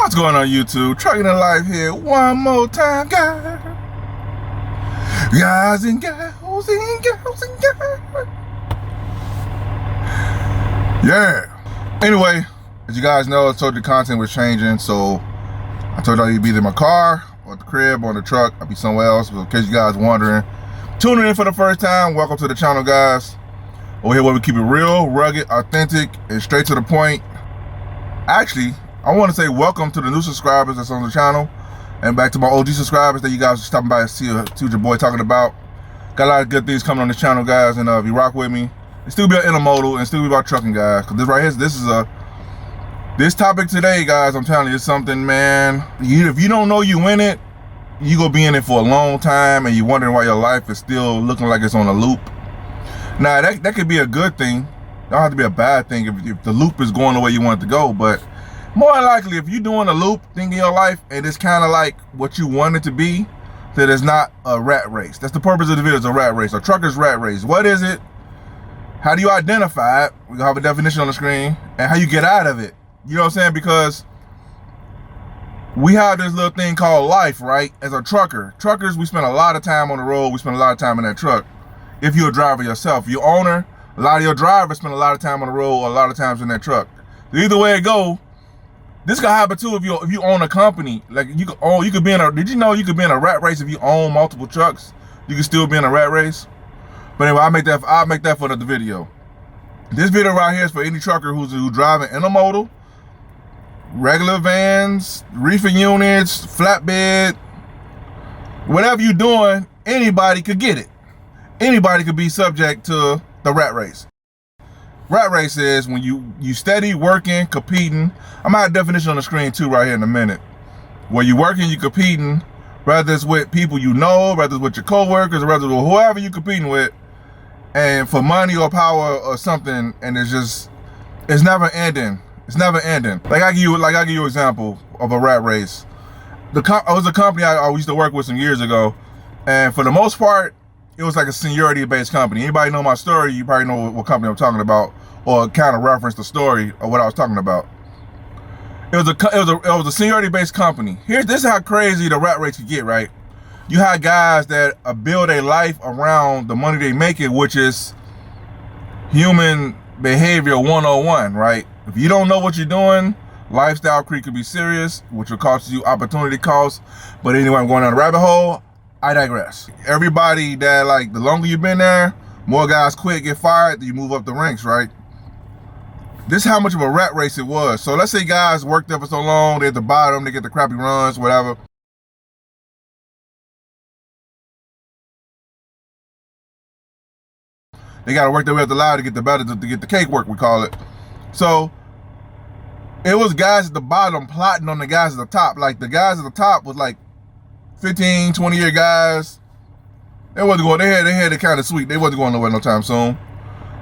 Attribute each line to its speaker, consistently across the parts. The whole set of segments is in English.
Speaker 1: What's going on YouTube? Trucking in Life here one more time, guys. Guys and gals and gals and gals. Yeah. Anyway, as you guys know, I told you the content was changing, so I told y'all you'd be either in my car or at the crib or on the truck. I'll be somewhere else, but in case you guys wondering. Tuning in for the first time, welcome to the channel, guys. Over here where we keep it real, rugged, authentic, and straight to the point. Actually, I want to say welcome to the new subscribers that's on the channel, and back to my OG subscribers that you guys are stopping by to see what your boy talking about. Got a lot of good things coming on this channel, guys, and if you rock with me, it still be an intermodal and still be about trucking, guys. Cause this right here, this topic today, guys, I'm telling you, it's something, man. If you don't know you in it, you gonna be in it for a long time, and you wondering why your life is still looking like it's on a loop. Now that could be a good thing. It don't have to be a bad thing if the loop is going the way you want it to go, but more likely, if you're doing a loop thing in your life and it's kind of like what you want it to be, that it's not a rat race. That's the purpose of the video, is a rat race, a trucker's rat race. What is it? How do you identify it? We have a definition on the screen, and how you get out of it. You know what I'm saying? Because we have this little thing called life, right? As a trucker, truckers, we spend a lot of time on the road. We spend a lot of time in that truck. If you're a driver yourself, your owner, a lot of your drivers spend a lot of time on the road or a lot of times in that truck. Either way it go, this can happen too if you own a company. Like you could be in a. Did you know you could be in a rat race if you own multiple trucks? You can still be in a rat race. But anyway, I'll make that for another video. This video right here is for any trucker who's driving intermodal, regular vans, reefer units, flatbed, whatever you're doing. Anybody could get it. Anybody could be subject to the rat race. Rat race is when you steady working, competing. I'm gonna have a definition on the screen too right here in a minute. Where you working, you competing, whether it's with people you know, whether it's with your coworkers, or whether it's with whoever you competing with, and for money or power or something, and it's never ending. It's never ending. Like I give you an example of a rat race. It was a company I used to work with some years ago, and for the most part, it was like a seniority-based company. Anybody know my story, you probably know what company I'm talking about, or kind of reference the story of what I was talking about. It was a seniority-based company. This is how crazy the rat race could get, right? You had guys that build a life around the money they making, which is human behavior 101, right? If you don't know what you're doing, lifestyle creep could be serious, which will cost you opportunity costs. But anyway, I'm going down the rabbit hole. I digress. Everybody that, like, the longer you've been there, more guys quit, get fired, you move up the ranks, right? This is how much of a rat race it was. So let's say guys worked there for so long, they're at the bottom, they get the crappy runs, whatever. They gotta work their way up the ladder to get to get the cake work, we call it. So it was guys at the bottom plotting on the guys at the top. Like the guys at the top was like 15, 20-year guys. They wasn't going, they had it kind of sweet. They wasn't going nowhere no time soon.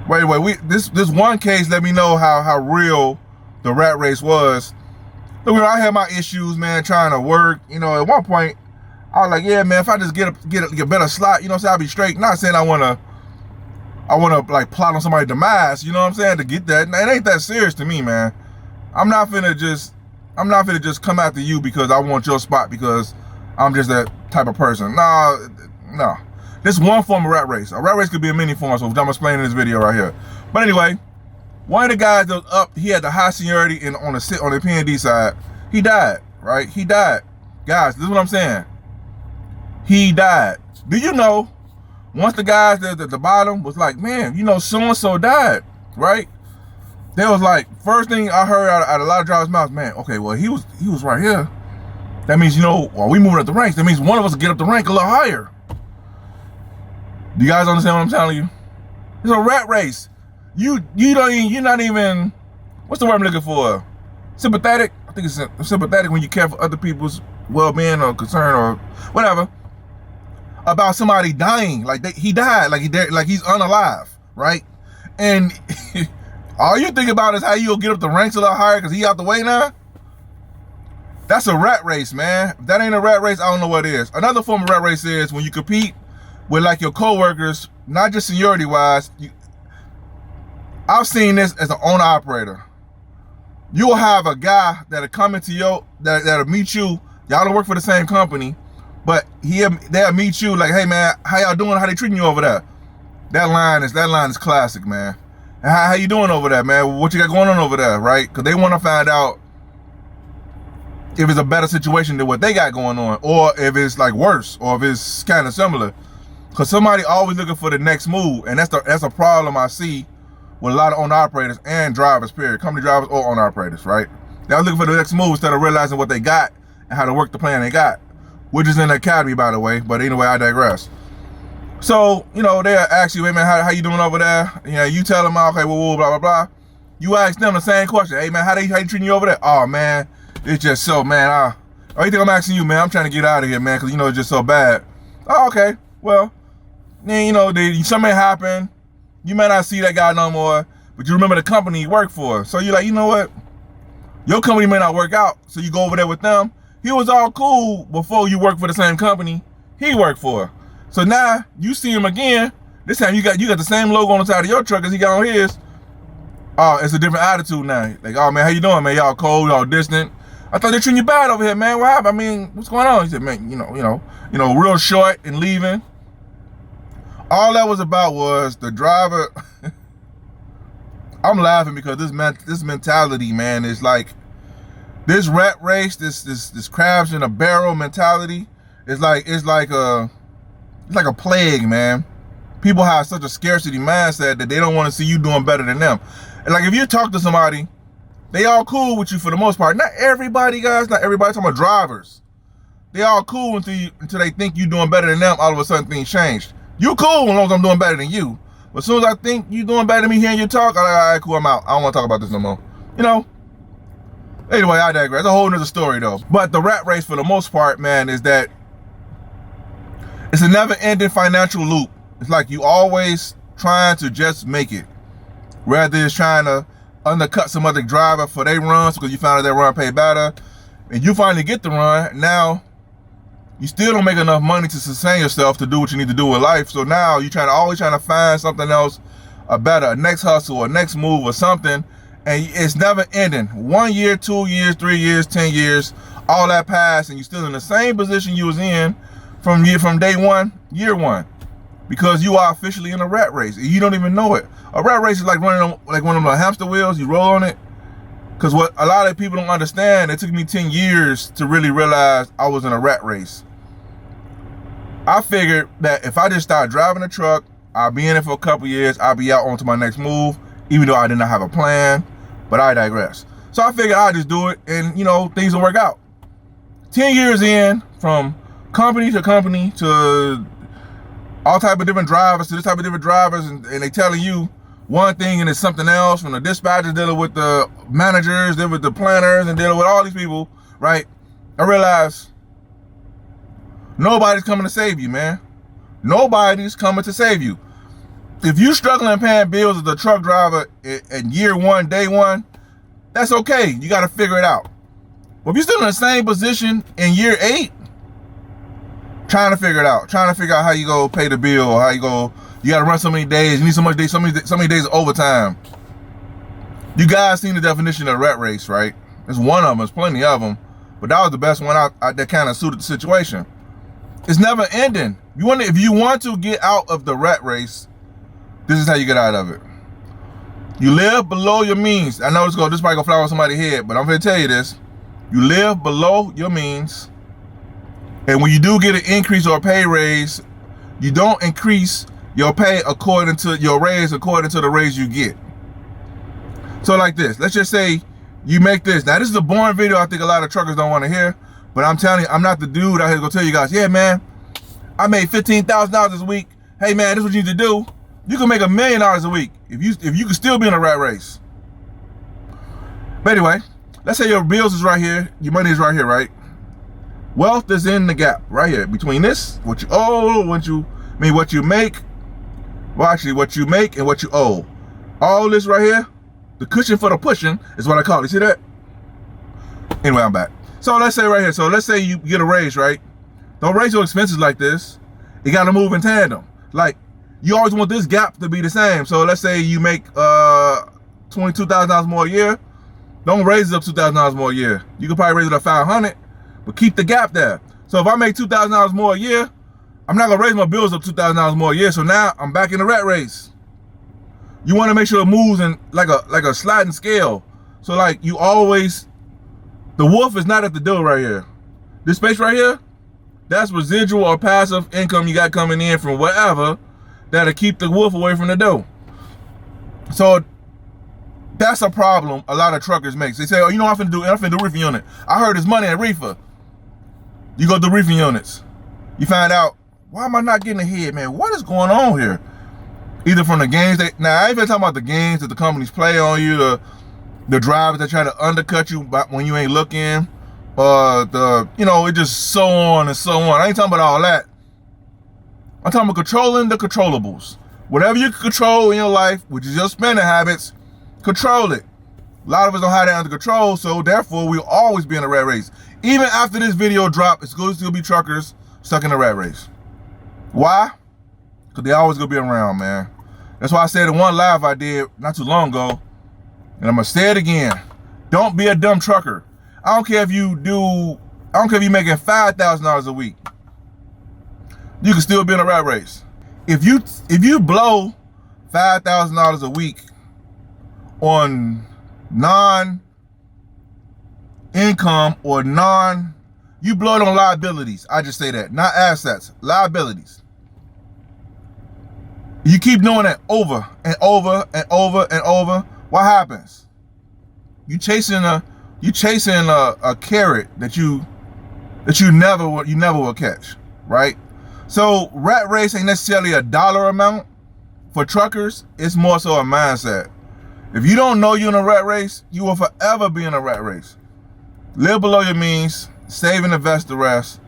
Speaker 1: But anyway, this one case let me know how real the rat race was. Look, I had my issues, man, trying to work. You know, at one point, I was like, yeah, man, if I just get a better slot, you know what I'm saying, I'll be straight. Not saying I wanna like plot on somebody's demise, you know what I'm saying, to get that. It ain't that serious to me, man. I'm not finna just come after you because I want your spot because I'm just that type of person. No. This is one form of rat race. A rat race could be in many forms, which I'm explaining in this video right here. But anyway, one of the guys that was up, he had the high seniority and on the P&D side, he died, right? He died. Guys, this is what I'm saying. He died. Do you know, once the guys at the bottom was like, man, you know, so-and-so died, right? They was like, first thing I heard out of a lot of drivers' mouths, man, okay, well, he was right here. That means, you know, while we moving up the ranks, that means one of us will get up the rank a little higher. Do you guys understand what I'm telling you? It's a rat race. You're not even, what's the word I'm looking for? Sympathetic? I think it's sympathetic when you care for other people's well-being or concern or whatever. About somebody dying, like he died, like he's unalive, right? And all you think about is how you'll get up the ranks a little higher because he out the way now. That's a rat race, man. If that ain't a rat race, I don't know what is. Another form of rat race is when you compete with like your coworkers, not just seniority wise. I've seen this as an owner operator. you will have a guy that'll come into that'll meet you. Y'all don't work for the same company, but they'll meet you like, hey man, how y'all doing? How they treating you over there? That line is classic, man. How you doing over there, man? What you got going on over there, right? Because they want to find out if it's a better situation than what they got going on, or if it's like worse, or if it's kind of similar. Because somebody always looking for the next move, and that's a problem I see with a lot of owner-operators and drivers, period. Company drivers or owner-operators, right? They're looking for the next move instead of realizing what they got and how to work the plan they got, which is in the academy, by the way. But anyway, I digress. So, you know, they'll ask you, hey man, how you doing over there? You know, you tell them, okay, whoa, blah, blah, blah. You ask them the same question. Hey man, how they treating you over there? Oh man, it's just so, man, oh, you think I'm asking you, man? I'm trying to get out of here, man, because, you know, it's just so bad. Oh, okay, well, then, you know, something may happen. You may not see that guy no more, but you remember the company you work for. So you're like, you know what? Your company may not work out, so you go over there with them. He was all cool before you worked for the same company he worked for. So now you see him again. This time you got the same logo on the side of your truck as he got on his. Oh, it's a different attitude now. Like, oh man, how you doing, man? Y'all cold, y'all distant. I thought they treating you bad over here, man. What happened? I mean, what's going on? He said, man, you know, real short and leaving. All that was about was the driver. I'm laughing because this mentality, man, is like this rat race, this crabs in a barrel mentality. It's like a plague, man. People have such a scarcity mindset that they don't want to see you doing better than them. And like if you talk to somebody, they all cool with you for the most part. Not everybody, guys. Not everybody. Talking about drivers. They all cool until they think you doing better than them. All of a sudden things changed. You cool as long as I'm doing better than you. But as soon as I think you doing better than me hearing you talk, I'm like, all right, cool, I'm out. I don't want to talk about this no more. You know? Anyway, I digress. It's a whole nother story though. But the rat race for the most part, man, is that it's a never-ending financial loop. It's like you always trying to just make it. Rather it's trying to undercut some other driver for their runs because you found out their run paid better. And you finally get the run. Now, you still don't make enough money to sustain yourself to do what you need to do in life. So now you're always trying to find something else, a next hustle, a next move or something. And it's never ending. 1 year, 2 years, 3 years, 10 years, all that passed and you're still in the same position you was in from day one, year one. Because you are officially in a rat race. You don't even know it. A rat race is like running on like one of the hamster wheels, you roll on it. Because what a lot of people don't understand, it took me 10 years to really realize I was in a rat race. I figured that if I just start driving a truck, I'll be in it for a couple years, I'll be out onto my next move, even though I did not have a plan, but I digress. So I figured I'd just do it and, you know, things will work out. 10 years in, from company to all type of different drivers to this type of different drivers, and they telling you one thing and it's something else, from the dispatchers dealing with the managers, dealing with the planners, and dealing with all these people, right? I realized nobody's coming to save you, man. Nobody's coming to save you. If you struggling paying bills as a truck driver in year one, day one, that's okay. You got to figure it out. But if you're still in the same position in year 8, trying to figure it out, trying to figure out how you go pay the bill, or how you got to run so many days, you need so many days of overtime. You guys seen the definition of rat race, right? There's one of them, there's plenty of them, but that was the best one that kind of suited the situation. It's never ending. If you want to get out of the rat race, this is how you get out of it. You live below your means. I know this probably gonna fly over somebody's head, but I'm gonna tell you this. You live below your means, and when you do get an increase or a pay raise, you don't increase your pay according to the raise you get. So like this, let's just say you make this. Now this is a boring video I think a lot of truckers don't want to hear, but I'm telling you, I'm not the dude out here to go tell you guys, yeah man, I made $15,000 this week. Hey man, this is what you need to do. You can make $1 million a week if you can still be in a rat race. But anyway, let's say your bills is right here, your money is right here, right? Wealth is in the gap right here between this, what you owe, what you make. Well, actually, what you make and what you owe. All this right here, the cushion for the pushing is what I call it. You see that? Anyway, I'm back. So let's say right here. So let's say you get a raise, right? Don't raise your expenses like this. You got to move in tandem. Like, you always want this gap to be the same. So let's say you make $22,000 more a year. Don't raise it up $2,000 more a year. You could probably raise it up $500, but keep the gap there. So if I make $2,000 more a year, I'm not gonna raise my bills up $2,000 more a year. So now I'm back in the rat race. You want to make sure it moves in like a sliding scale. So like you always, the wolf is not at the door right here. This space right here, that's residual or passive income you got coming in from whatever that'll keep the wolf away from the door. So that's a problem a lot of truckers make. They say, oh, you know what I'm finna do reefer unit. I heard there's money at reefer. You go do reefer units. You find out, why am I not getting ahead, man? What is going on here? Either from the games now I ain't even talking about the games that the companies play on you, the drivers that try to undercut you when you ain't looking, it just so on and so on. I ain't talking about all that. I'm talking about controlling the controllables. Whatever you can control in your life, which is your spending habits, control it. A lot of us don't have that under control, so therefore we'll always be in a rat race. Even after this video drop, it's going to still be truckers stuck in a rat race. Why? Because they always gonna be around, man. That's why I said in one live I did not too long ago, and I'm gonna say it again. Don't be a dumb trucker. I don't care if you're making $5,000 a week. You can still be in a rat race. If you blow $5,000 a week on non-income or you blow it on liabilities. I just say that, not assets, liabilities. You keep doing that over and over and over and over. What happens? You chasing a carrot that you never will catch, right? So rat race ain't necessarily a dollar amount for truckers. It's more so a mindset. If you don't know you're in a rat race, you will forever be in a rat race. Live below your means, save and invest the rest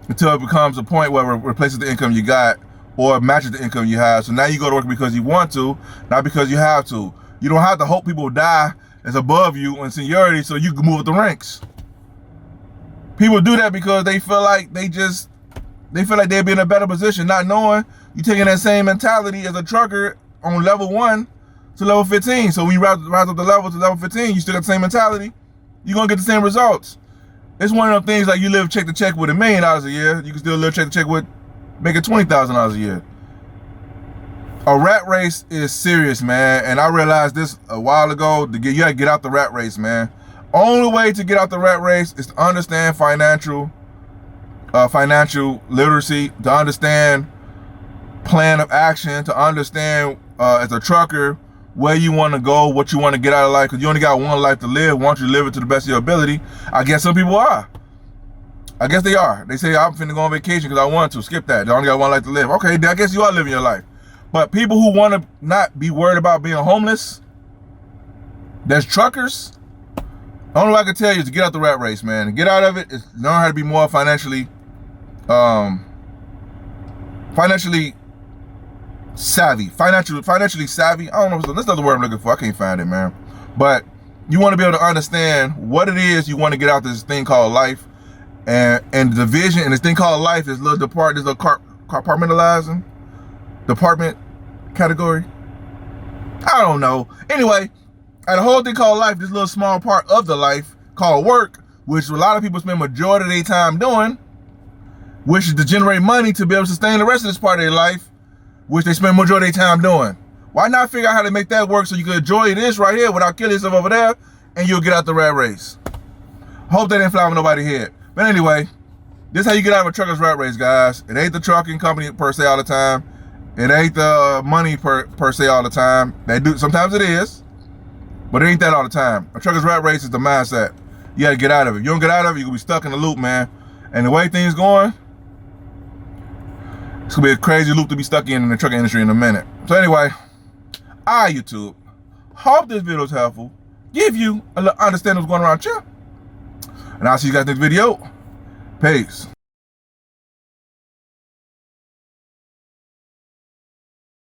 Speaker 1: until it becomes a point where it replaces the income you got or matches the income you have. So now you go to work because you want to, not because you have to. You don't have to hope people die that's above you in seniority so you can move up the ranks. People do that because they feel like they'd be in a better position, not knowing you taking that same mentality as a trucker on level 1 to level 15. So when you rise up the level to level 15, you still got the same mentality, you're gonna get the same results. It's one of them things like you live check to check with $1 million a year, you can still live check to check with making $20,000 a year. A rat race is serious, man, and I realized this a while ago. You gotta get out the rat race, man. Only way to get out the rat race is to understand financial literacy, to understand plan of action, to understand as a trucker where you want to go, what you want to get out of life, because you only got one life to live. Why don't you live it to the best of your ability? I guess some people are. I guess they are. They say, I'm finna go on vacation because I want to. Skip that. They only got one life to live. Okay, I guess you are living your life. But people who want to not be worried about being homeless, there's truckers. The only way I can tell you is to get out the rat race, man. To get out of it is learn how to be more financially savvy. Financially savvy. I don't know. That's not the word I'm looking for. I can't find it, man. But you want to be able to understand what it is you want to get out this thing called life. And the vision and this thing called life is little compartmentalizing department category. I don't know. Anyway, the whole thing called life, this little small part of the life called work, which a lot of people spend majority of their time doing, which is to generate money to be able to sustain the rest of this part of their life, which they spend majority of their time doing. Why not figure out how to make that work so you can enjoy this right here without killing yourself over there, and you'll get out the rat race. Hope that didn't fly with nobody's head. But anyway, this is how you get out of a trucker's rat race, guys. It ain't the trucking company per se all the time. It ain't the money per se all the time. They do, sometimes it is, but it ain't that all the time. A trucker's rat race is the mindset. You gotta get out of it. If you don't get out of it, you're gonna be stuck in the loop, man. And the way things going, it's gonna be a crazy loop to be stuck in the trucking industry in a minute. So anyway, YouTube. Hope this video is helpful. Give you a little understanding of what's going on around here. And I'll see you guys next video. Peace.